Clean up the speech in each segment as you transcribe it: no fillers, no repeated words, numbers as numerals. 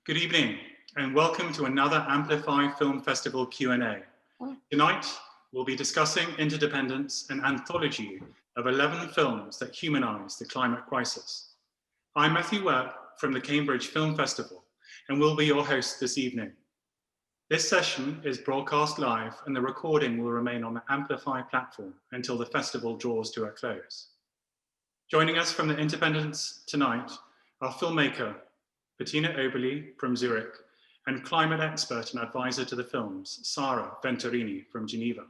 Good evening and welcome to another Amplify Film Festival Q&A. Tonight, we'll be discussing Interdependence, an anthology of 11 films that humanize the climate crisis. I'm Matthew Webb from the Cambridge Film Festival and will be your host this evening. This session is broadcast live and the recording will remain on the Amplify platform until the festival draws to a close. Joining us from the Interdependence tonight are filmmaker Bettina Oberli from Zurich and climate expert and advisor to the films, Sara Venturini from Geneva.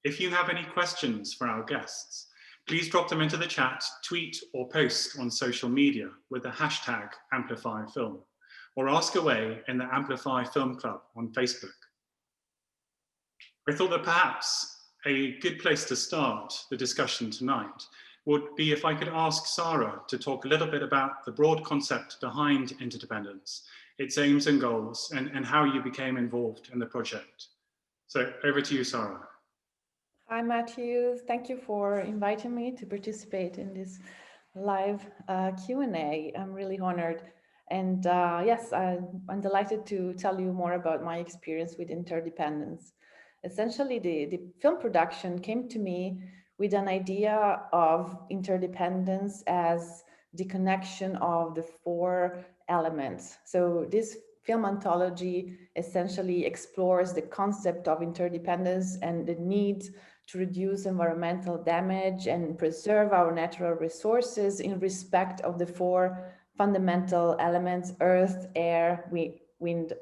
If you have any questions for our guests, please drop them into the chat, tweet or post on social media with the hashtag AmplifyFilm, or ask away in the Amplify Film Club on Facebook. I thought that perhaps a good place to start the discussion tonight would be if I could ask Sara to talk a little bit about the broad concept behind Interdependence, its aims and goals, and how you became involved in the project. So over to you, Sara. Hi, Matthew. Thank you for inviting me to participate in this live Q&A. I'm really honored. And yes, I'm delighted to tell you more about my experience with Interdependence. Essentially, the film production came to me with an idea of interdependence as the connection of the four elements. So this film anthology essentially explores the concept of interdependence and the need to reduce environmental damage and preserve our natural resources in respect of the four fundamental elements: earth, air, wind,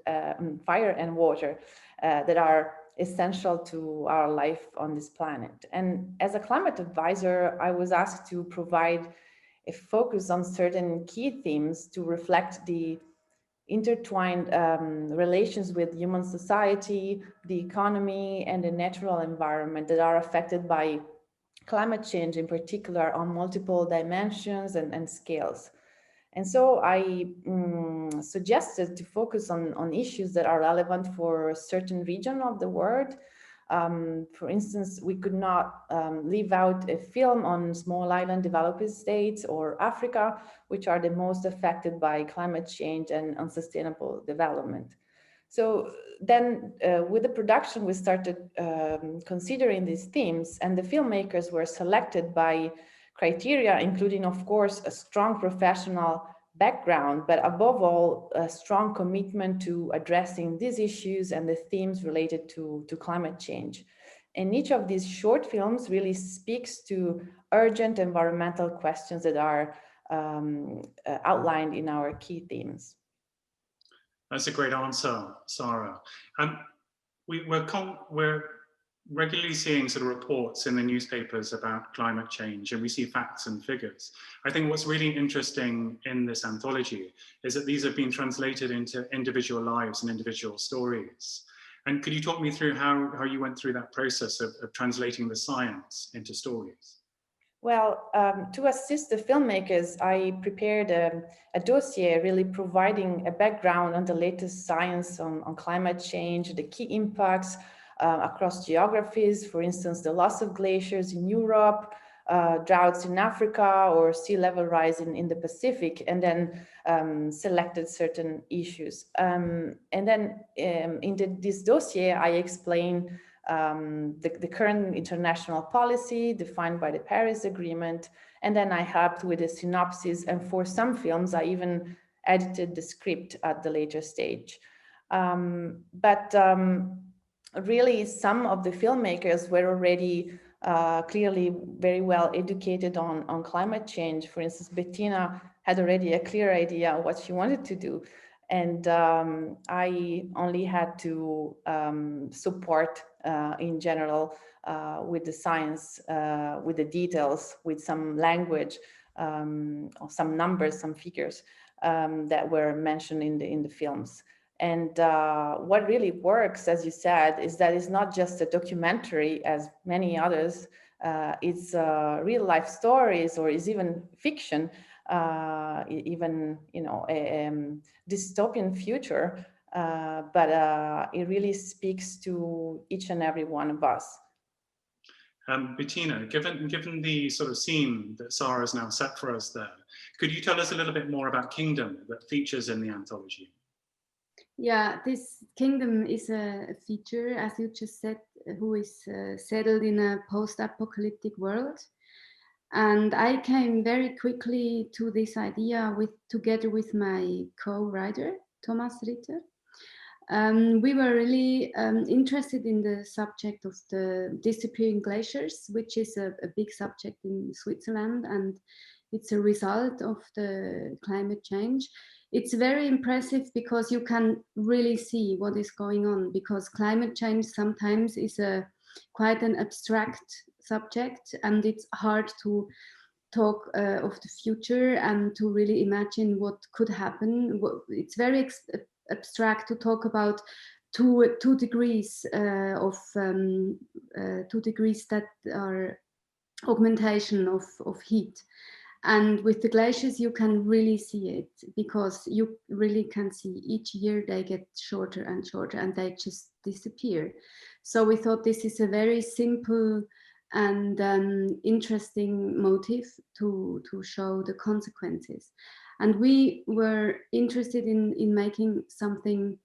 fire, and water that are essential to our life on this planet. And as a climate advisor, I was asked to provide a focus on certain key themes to reflect the intertwined relations with human society, the economy, and the natural environment that are affected by climate change, in particular on multiple dimensions and scales. And so I suggested to focus on issues that are relevant for a certain region of the world. For instance, we could not leave out a film on small island developing states or Africa, which are the most affected by climate change and unsustainable development. So then with the production, we started considering these themes, and the filmmakers were selected by criteria, including, of course, a strong professional background, but above all, a strong commitment to addressing these issues and the themes related to climate change. And each of these short films really speaks to urgent environmental questions that are outlined in our key themes. That's a great answer, Sara. We're regularly seeing sort of reports in the newspapers about climate change, and we see facts and figures. I think what's really interesting in this anthology is that these have been translated into individual lives and individual stories. And could you talk me through how you went through that process of translating the science into stories? Well, to assist the filmmakers, I prepared a dossier really providing a background on the latest science on climate change, the key impacts across geographies, for instance, the loss of glaciers in Europe, droughts in Africa, or sea level rise in the Pacific, and then selected certain issues. And then in this dossier, I explain the current international policy defined by the Paris Agreement, and then I helped with a synopsis, and for some films, I even edited the script at the later stage. Really, some of the filmmakers were already clearly very well educated on climate change. For instance, Bettina had already a clear idea of what she wanted to do. And I only had to support in general with the science, with the details, with some language, or some numbers, some figures that were mentioned in the films. And what really works, as you said, is that it's not just a documentary as many others. It's real life stories, or is even fiction, even a dystopian future. But it really speaks to each and every one of us. Bettina, given the sort of scene that Sara has now set for us there, could you tell us a little bit more about Kingdom that features in the anthology? Yeah, this kingdom is a feature, as you just said, who is settled in a post-apocalyptic world. And I came very quickly to this idea together with my co-writer, Thomas Ritter. We were really interested in the subject of the disappearing glaciers, which is a big subject in Switzerland, and it's a result of the climate change. It's very impressive because you can really see what is going on, because climate change sometimes is quite an abstract subject, and it's hard to talk of the future and to really imagine what could happen. It's very abstract to talk about 2 degrees of 2 degrees that are augmentation of heat. And with the glaciers, you can really see it, because you really can see each year they get shorter and shorter and they just disappear. So we thought this is a very simple and interesting motive to show the consequences. And we were interested in making something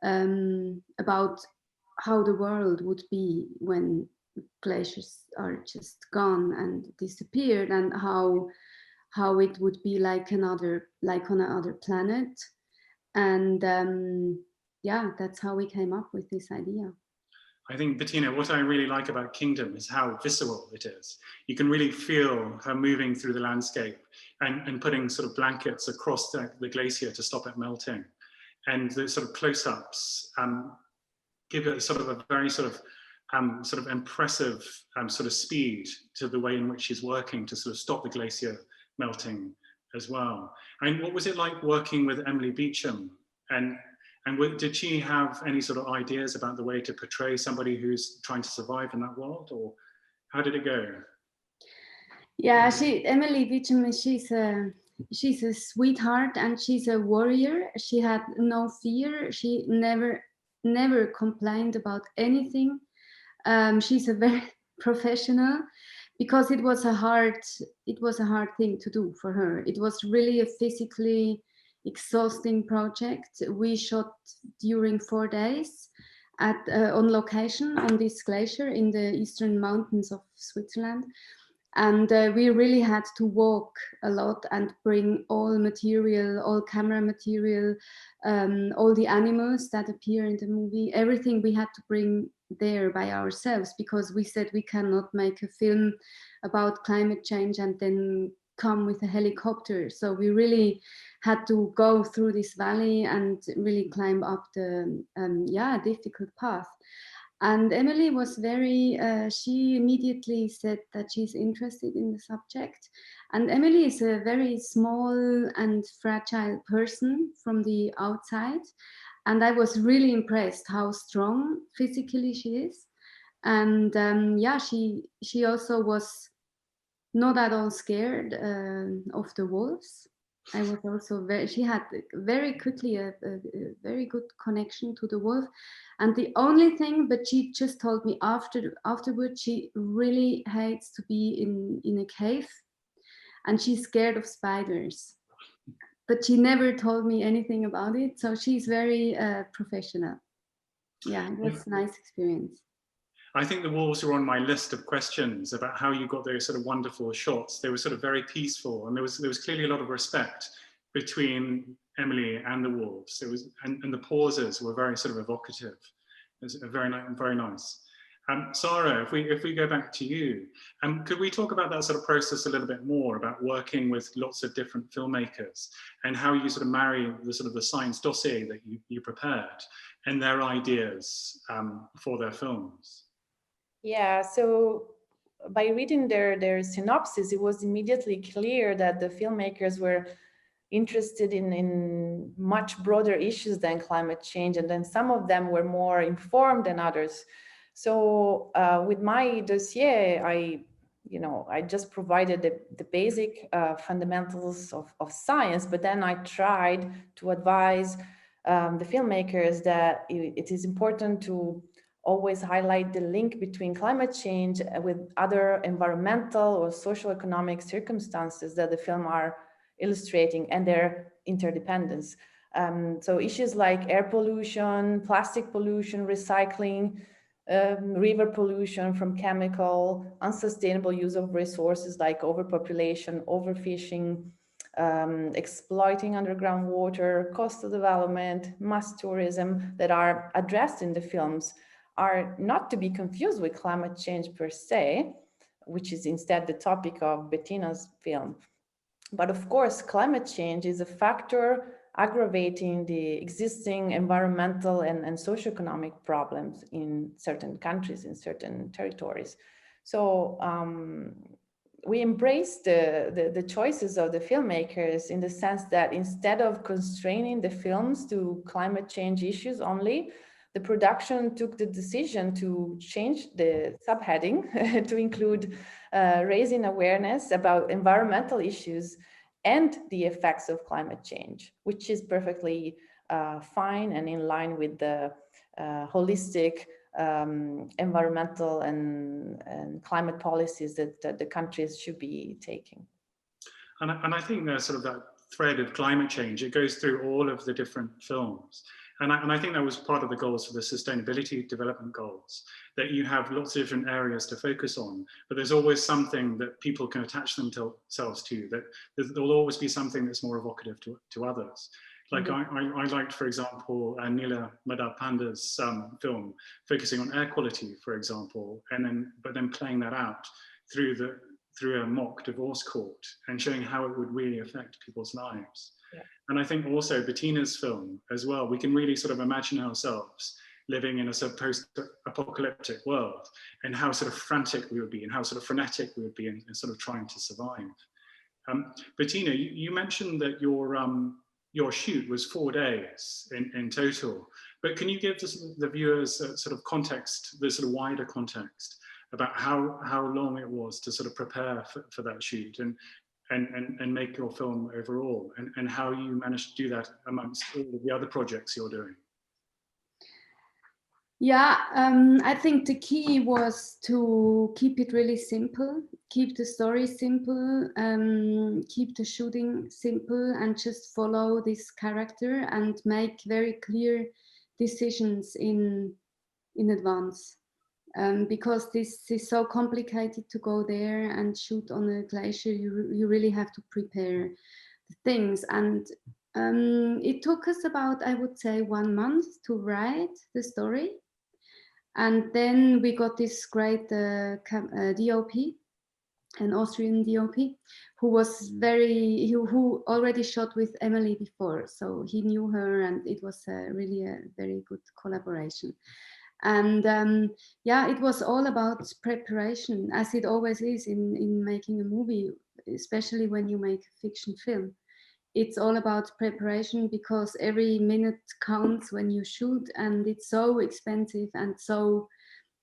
about how the world would be when glaciers are just gone and disappeared, and how it would be like on another planet. And yeah, that's how we came up with this idea. I think, Bettina, what I really like about Kingdom is how visceral it is. You can really feel her moving through the landscape and putting sort of blankets across the glacier to stop it melting. And the sort of close-ups give it sort of a very sort of impressive sort of speed to the way in which she's working to sort of stop the glacier melting as well. And what was it like working with Emily Beecham? And did she have any sort of ideas about the way to portray somebody who's trying to survive in that world, or how did it go? Yeah, Emily Beecham, she's a sweetheart and she's a warrior. She had no fear. She never complained about anything. She's a very professional, because it was a hard thing to do for her. It was really a physically exhausting project. We shot during 4 days on location on this glacier in the eastern mountains of Switzerland. And we really had to walk a lot and bring all material, all camera material, all the animals that appear in the movie, everything we had to bring there by ourselves, because we said we cannot make a film about climate change and then come with a helicopter. So we really had to go through this valley and really climb up the difficult path. And Emily was she immediately said that she's interested in the subject. And Emily is a very small and fragile person from the outside. And I was really impressed how strong physically she is. And she also was not at all scared of the wolves. I was also she had very quickly a very good connection to the wolf. And the only thing, but she just told me afterward, she really hates to be in a cave, and she's scared of spiders. But she never told me anything about it. So she's very professional. Yeah, it was a nice experience. I think the wolves were on my list of questions about how you got those sort of wonderful shots. They were sort of very peaceful, and there was clearly a lot of respect between Emily and the wolves. And the pauses were very sort of evocative. It was very nice. Sara, if we go back to you, could we talk about that sort of process a little bit more, about working with lots of different filmmakers and how you sort of marry the sort of the science dossier that you prepared and their ideas for their films? Yeah, so by reading their synopsis, it was immediately clear that the filmmakers were interested in much broader issues than climate change, and then some of them were more informed than others. So with my dossier, I just provided the basic fundamentals of science, but then I tried to advise the filmmakers that it is important to always highlight the link between climate change with other environmental or socio-economic circumstances that the film are illustrating and their interdependence. So issues like air pollution, plastic pollution, recycling, river pollution from chemical, unsustainable use of resources like overpopulation, overfishing, exploiting underground water, coastal development, mass tourism that are addressed in the films are not to be confused with climate change per se, which is instead the topic of Bettina's film. But of course, climate change is a factor aggravating the existing environmental and socioeconomic problems in certain countries, in certain territories. So we embrace the choices of the filmmakers in the sense that instead of constraining the films to climate change issues only, the production took the decision to change the subheading to include raising awareness about environmental issues and the effects of climate change, which is perfectly fine and in line with the holistic environmental and climate policies that the countries should be taking. And I think there's sort of that thread of climate change. It goes through all of the different films. And I think that was part of the goals for the Sustainability Development Goals, that you have lots of different areas to focus on, but there's always something that people can attach themselves to, that there'll always be something that's more evocative to others. Like I liked, for example, Nila Madhapanda's film focusing on air quality, for example, but then playing that out through a mock divorce court and showing how it would really affect people's lives. Yeah. And I think also Bettina's film as well, we can really sort of imagine ourselves living in a sort of post-apocalyptic world and how sort of frantic we would be and how sort of frenetic we would be in sort of trying to survive. Bettina, you mentioned that your shoot was 4 days in total, but can you give the viewers sort of context, the sort of wider context about how long it was to sort of prepare for that shoot and make your film overall, and how you managed to do that amongst all of the other projects you're doing? Yeah, I think the key was to keep it really simple, keep the story simple, keep the shooting simple, and just follow this character and make very clear decisions in advance. Because this is so complicated to go there and shoot on a glacier, you really have to prepare the things. And it took us about, I would say, 1 month to write the story. And then we got this great DOP, an Austrian DOP, who was who already shot with Emily before. So he knew her, and it was really a very good collaboration. And yeah, it was all about preparation, as it always is in making a movie, especially when you make a fiction film. It's all about preparation, because every minute counts when you shoot, and it's so expensive and so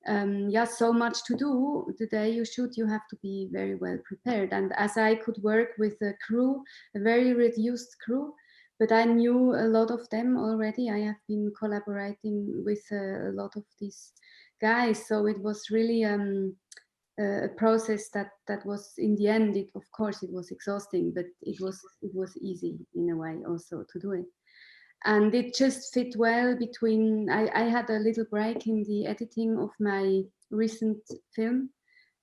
yeah, so much to do. The day you shoot, you have to be very well prepared. And as I could work with a crew, a very reduced crew, but I knew a lot of them already. I have been collaborating with a lot of these guys, so it was really a process that was, in the end, of course it was exhausting, but it was easy in a way also to do it. And it just fit well between, I had a little break in the editing of my recent film,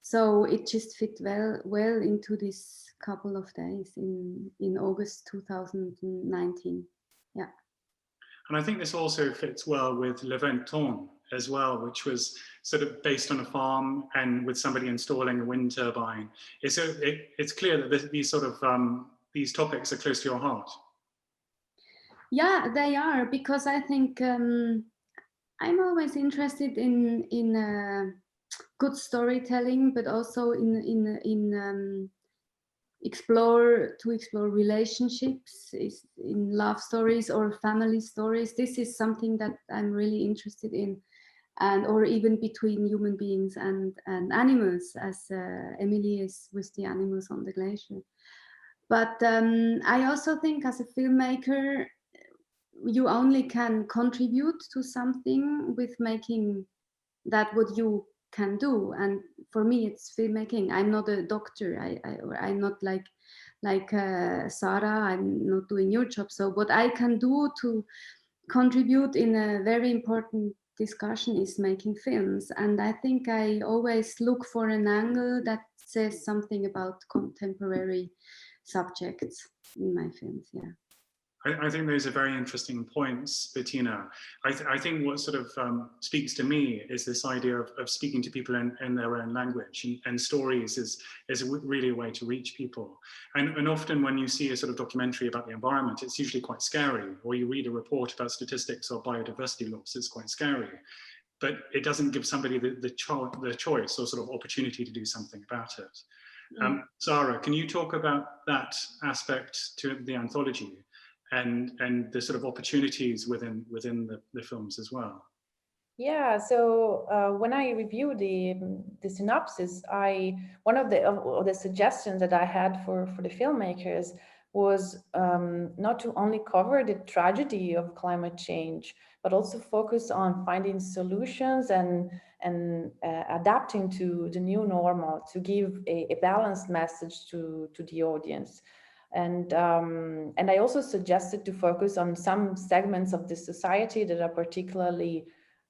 so it just fit well into this couple of days in August 2019. Yeah. And I think this also fits well with Le Venton as well, which was sort of based on a farm and with somebody installing a wind turbine. It's clear that these sort of these topics are close to your heart. Yeah, they are, because I think I'm always interested in good storytelling, but also in explore relationships, in love stories or family stories. This is something that I'm really interested in, and or even between human beings and animals, as Emily is with the animals on the glacier. But I also think, as a filmmaker, you only can contribute to something with making that what you can do. And for me, it's filmmaking. I'm not a doctor. I'm not like like Sara, I'm not doing your job. So what I can do to contribute in a very important discussion is making films. And I think I always look for an angle that says something about contemporary subjects in my films, yeah. I think those are very interesting points, Bettina. I think what sort of speaks to me is this idea of speaking to people in their own language, and stories is really a way to reach people. And often when you see a sort of documentary about the environment, it's usually quite scary, or you read a report about statistics or biodiversity loss, it's quite scary. But it doesn't give somebody the choice or sort of opportunity to do something about it. Sara, can you talk about that aspect to the anthology? And the sort of opportunities within the films as well. Yeah, so when I reviewed the synopsis, one of the suggestions that I had for the filmmakers was not to only cover the tragedy of climate change, but also focus on finding solutions and adapting to the new normal, to give a balanced message to the audience. And I also suggested to focus on some segments of the society that are particularly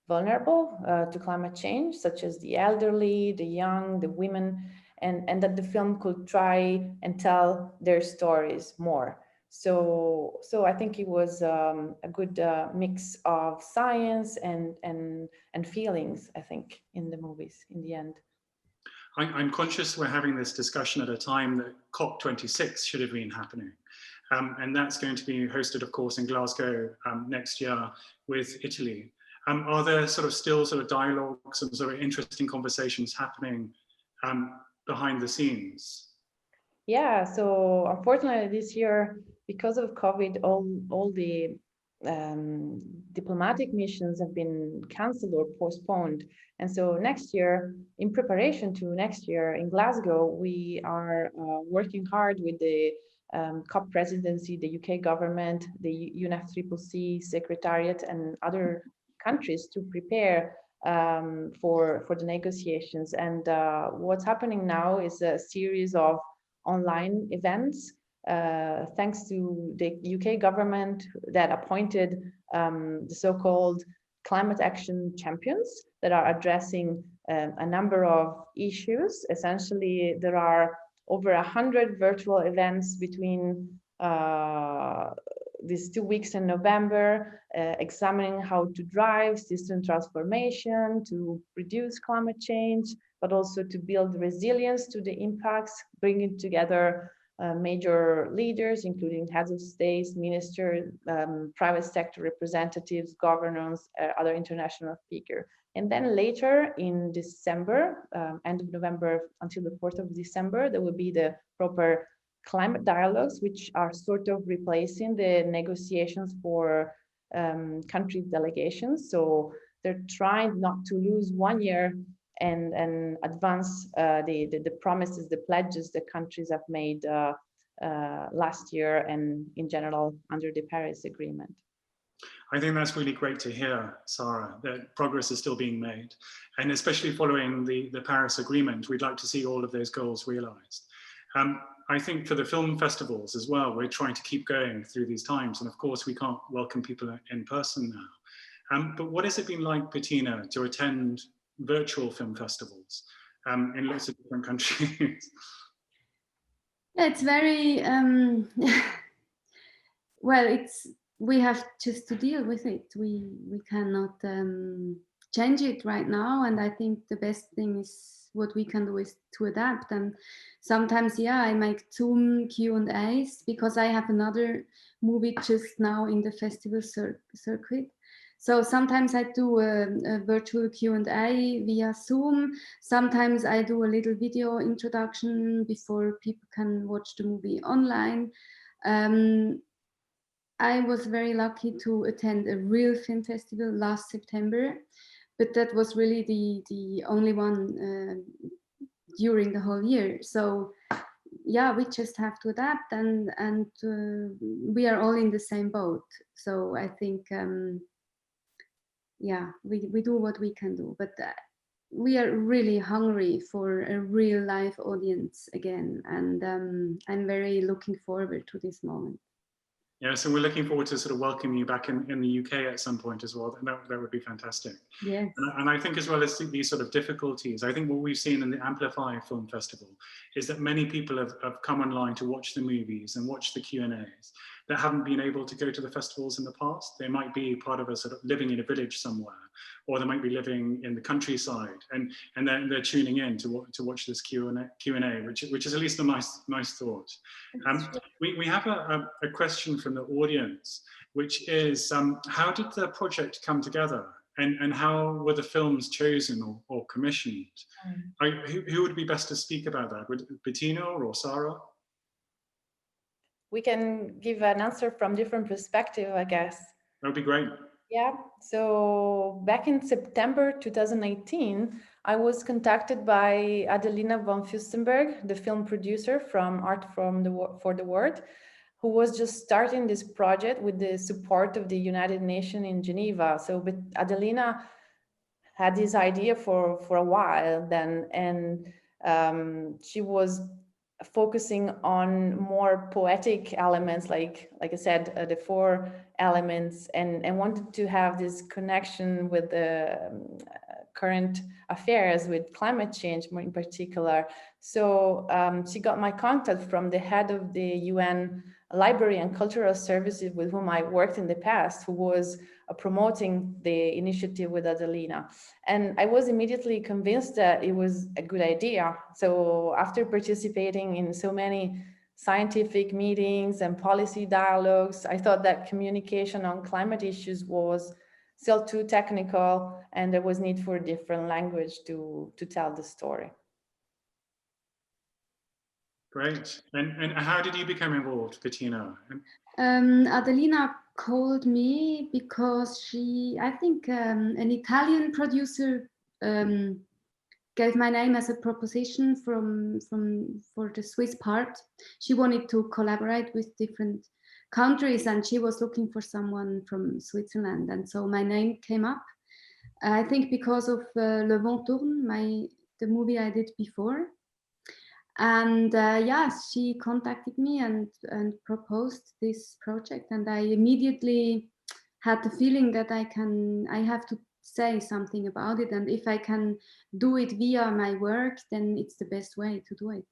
vulnerable to climate change, such as the elderly, the young, the women, and that the film could try and tell their stories more. So I think it was a good mix of science and feelings, I think, in the movies in the end. I'm conscious we're having this discussion at a time that COP26 should have been happening. And that's going to be hosted, of course, in Glasgow next year with Italy. Are there still dialogues and sort of interesting conversations happening behind the scenes? Yeah, so unfortunately this year, because of COVID, all the diplomatic missions have been cancelled or postponed. And so next year, in preparation to next year in Glasgow, we are working hard with the COP presidency, the UK government, the UNFCCC Secretariat, and other countries to prepare for the negotiations. And what's happening now is a series of online events, thanks to the UK government that appointed the so-called climate action champions that are addressing a number of issues. Essentially, there are over 100 virtual events between these 2 weeks in November, examining how to drive system transformation to reduce climate change, but also to build resilience to the impacts, bringing together major leaders, including heads of states, ministers, private sector representatives, governors, other international speakers. And then later in December, end of November until the 4th of December, there will be the proper climate dialogues, which are sort of replacing the negotiations for country delegations. So they're trying not to lose 1 year and advance the promises, the pledges the countries have made last year and in general under the Paris Agreement. I think that's really great to hear, Sara, that progress is still being made. And especially following the Paris Agreement, we'd like to see all of those goals realized. I think for the film festivals as well, we're trying to keep going through these times. And of course, we can't welcome people in person now. But what has it been like, Bettina, to attend virtual film festivals in lots of different countries? It's very, well, we have just to deal with it. We cannot change it right now. And I think the best thing is what we can do is to adapt. And sometimes, yeah, I make Zoom Q&As because I have another movie just now in the festival circuit. So sometimes I do a virtual Q&A via Zoom. Sometimes I do a little video introduction before people can watch the movie online. I was very lucky to attend a real film festival last September, but that was really the only one during the whole year. So yeah, we just have to adapt, and we are all in the same boat. So I think yeah, we do what we can do, but we are really hungry for a real live audience again, and I'm very looking forward to this moment. Yeah, so we're looking forward to sort of welcoming you back in the UK at some point as well. That would be fantastic. Yes. And I think as well as these sort of difficulties, I think what we've seen in the AMPLIFY Film Festival is that many people have come online to watch the movies and watch the Q&As that haven't been able to go to the festivals in the past. They might be part of a sort of living in a village somewhere, or they might be living in the countryside, and then they're tuning in to watch this Q&A, which is at least a nice thought. We have a question from the audience, which is how did the project come together, and how were the films chosen or commissioned? Who would be best to speak about that? Would Bettina or Sara? We can give an answer from different perspective, I guess. That would be great. Yeah, so back in September 2018, I was contacted by Adelina von Fürstenberg, the film producer from Art for the World, who was just starting this project with the support of the United Nations in Geneva. So Adelina had this idea for a while then, and she was focusing on more poetic elements, like I said, the 4 elements, and wanted to have this connection with the current affairs with climate change more in particular. So she got my contact from the head of the UN Library and Cultural Services with whom I worked in the past, who was promoting the initiative with Adelina. And I was immediately convinced that it was a good idea. So after participating in so many scientific meetings and policy dialogues, I thought that communication on climate issues was still too technical, and there was need for a different language to tell the story. Great. And how did you become involved, Bettina? Adelina called me because I think an Italian producer gave my name as a proposition for the Swiss part. She wanted to collaborate with different countries, and she was looking for someone from Switzerland, and so my name came up. I think because of Le Vent Tourne, the movie I did before. And yeah, she contacted me and proposed this project, and I immediately had the feeling that I have to say something about it, and if I can do it via my work, then it's the best way to do it.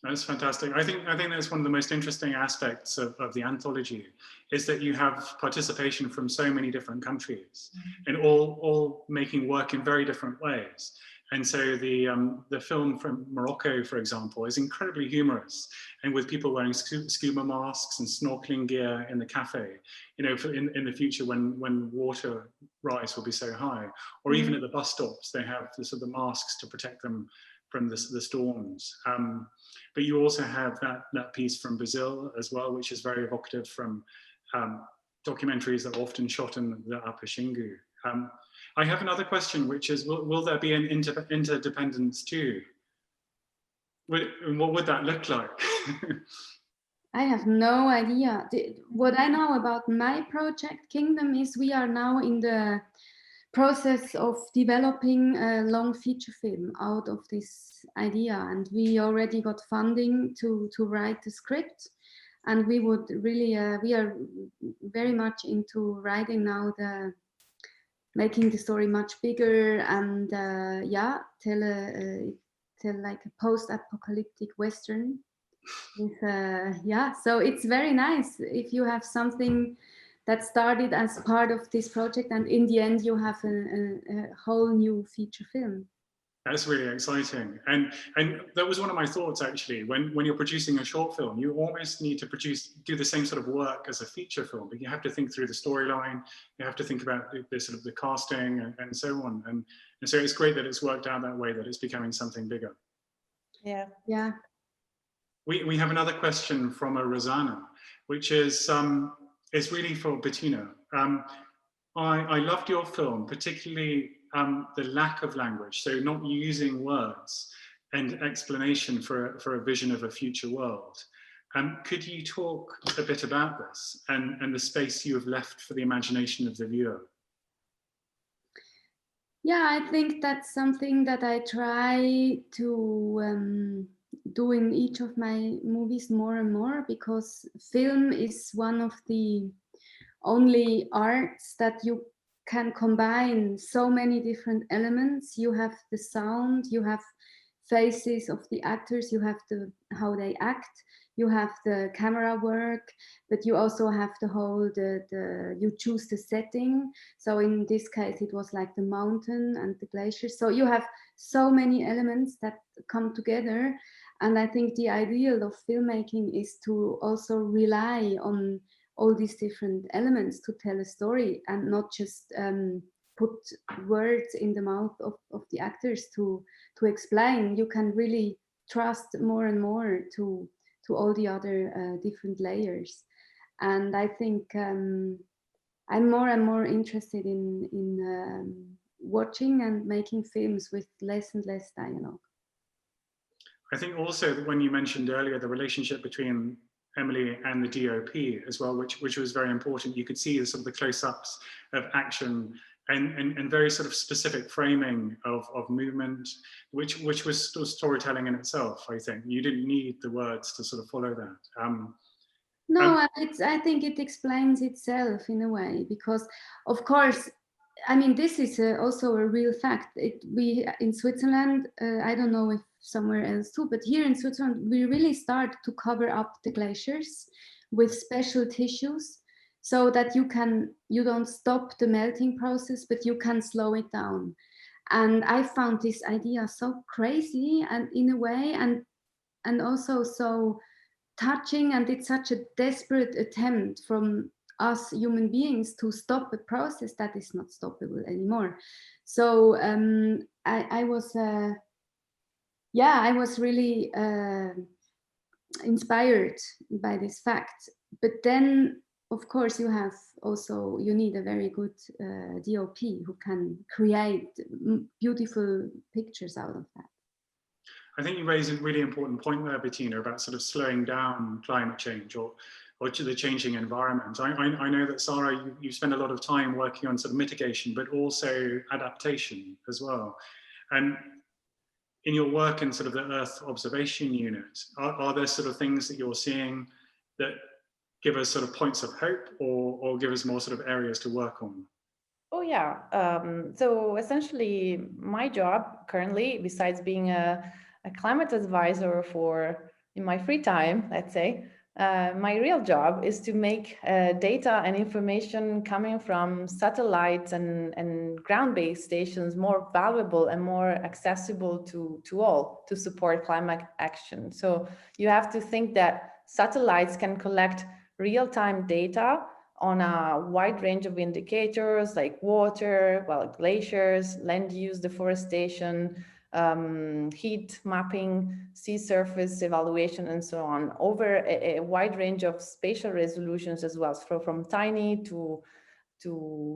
That's fantastic. I think that's one of the most interesting aspects of the anthology, is that you have participation from so many different countries, and all making work in very different ways. And so the film from Morocco, for example, is incredibly humorous, and with people wearing scuba masks and snorkeling gear in the cafe, you know, in the future when water rise will be so high, or even at the bus stops, they have the sort of masks to protect them from the storms. But you also have that piece from Brazil as well, which is very evocative from documentaries that are often shot in the Upper Xingu. I have another question, which is, will there be an interdependence too? What would that look like? I have no idea. What I know about my project, Kingdom, is we are now in the process of developing a long feature film out of this idea, and we already got funding to write the script, and we would really we are very much into writing now making the story much bigger, and yeah, tell like a post-apocalyptic Western with yeah, so it's very nice if you have something that started as part of this project, and in the end you have a whole new feature film. That's really exciting, and that was one of my thoughts actually. When you're producing a short film, you almost need to do the same sort of work as a feature film, but you have to think through the storyline, you have to think about the sort of the casting and so on, and so it's great that it's worked out that way, that it's becoming something bigger. Yeah. Yeah. We have another question from a Rosanna, which is really for Bettina. I loved your film, particularly the lack of language, so not using words and explanation for a vision of a future world. Could you talk a bit about this and the space you have left for the imagination of the viewer? Yeah, I think that's something that I try to do in each of my movies more and more, because film is one of the only arts that you can combine so many different elements. You have the sound, you have faces of the actors, you have the how they act, you have the camera work, but you also have the whole you choose the setting. So in this case it was like the mountain and the glaciers, so you have so many elements that come together. And I think the ideal of filmmaking is to also rely on all these different elements to tell a story, and not just put words in the mouth of the actors to explain. You can really trust more and more to all the other different layers. And I think I'm more and more interested in watching and making films with less and less dialogue. I think also that when you mentioned earlier the relationship between Emily and the DOP as well, which was very important. You could see the sort of the close-ups of action and very sort of specific framing of movement, which was still storytelling in itself. I think you didn't need the words to sort of follow that. No, I think it explains itself in a way, because of course, I mean, this is also a real fact. We in Switzerland, I don't know if somewhere else too, but here in Switzerland, we really start to cover up the glaciers with special tissues, so that you don't stop the melting process, but you can slow it down. And I found this idea so crazy, and in a way, and also so touching, and it's such a desperate attempt from us human beings to stop a process that is not stoppable anymore. So I was I was really inspired by this fact. But then of course you need a very good DOP who can create beautiful pictures out of that. I think you raise a really important point there, Bettina, about sort of slowing down climate change or to the changing environment. I know that, Sara, you spend a lot of time working on sort of mitigation, but also adaptation as well. And in your work in sort of the Earth Observation Unit, are there sort of things that you're seeing that give us sort of points of hope, or give us more sort of areas to work on? Oh yeah, so essentially my job currently, besides being a climate advisor in my free time, let's say, my real job is to make data and information coming from satellites and ground-based stations more valuable and more accessible to all, to support climate action. So you have to think that satellites can collect real-time data on a wide range of indicators like water, glaciers, land use, deforestation, heat mapping, sea surface evaluation, and so on, over a wide range of spatial resolutions as well, from tiny to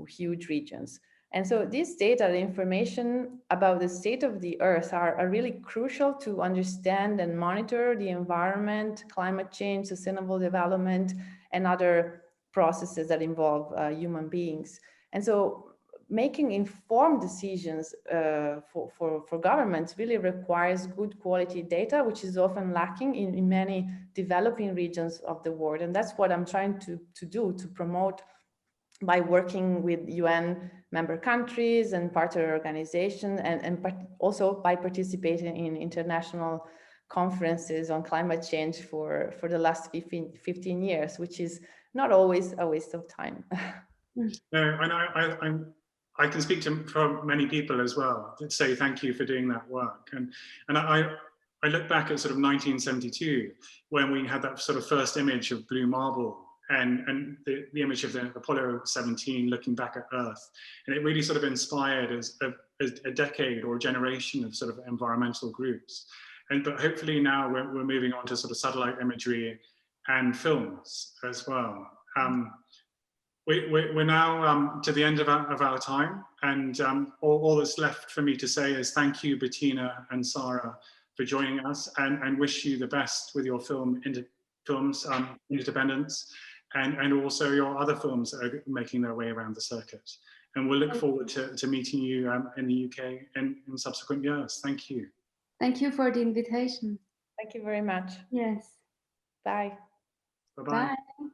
huge regions. And so this data, the information about the state of the Earth are really crucial to understand and monitor the environment, climate change, sustainable development, and other processes that involve human beings. And so making informed decisions for governments really requires good quality data, which is often lacking in many developing regions of the world. And that's what I'm trying to do, to promote by working with UN member countries and partner organizations, and also by participating in international conferences on climate change for the last 15 years, which is not always a waste of time. No, and I can speak for many people as well that say thank you for doing that work. And I look back at sort of 1972, when we had that sort of first image of blue marble and the image of the Apollo 17 looking back at Earth. And it really sort of inspired as a decade or a generation of sort of environmental groups. But hopefully now we're moving on to sort of satellite imagery and films as well. We're now to the end of our time, and all that's left for me to say is thank you, Bettina and Sara, for joining us, and wish you the best with your films, Interdependence, and also your other films that are making their way around the circuit. And we'll look forward to meeting you in the UK in subsequent years. Thank you. Thank you for the invitation. Thank you very much. Yes. Bye. Bye-bye. Bye.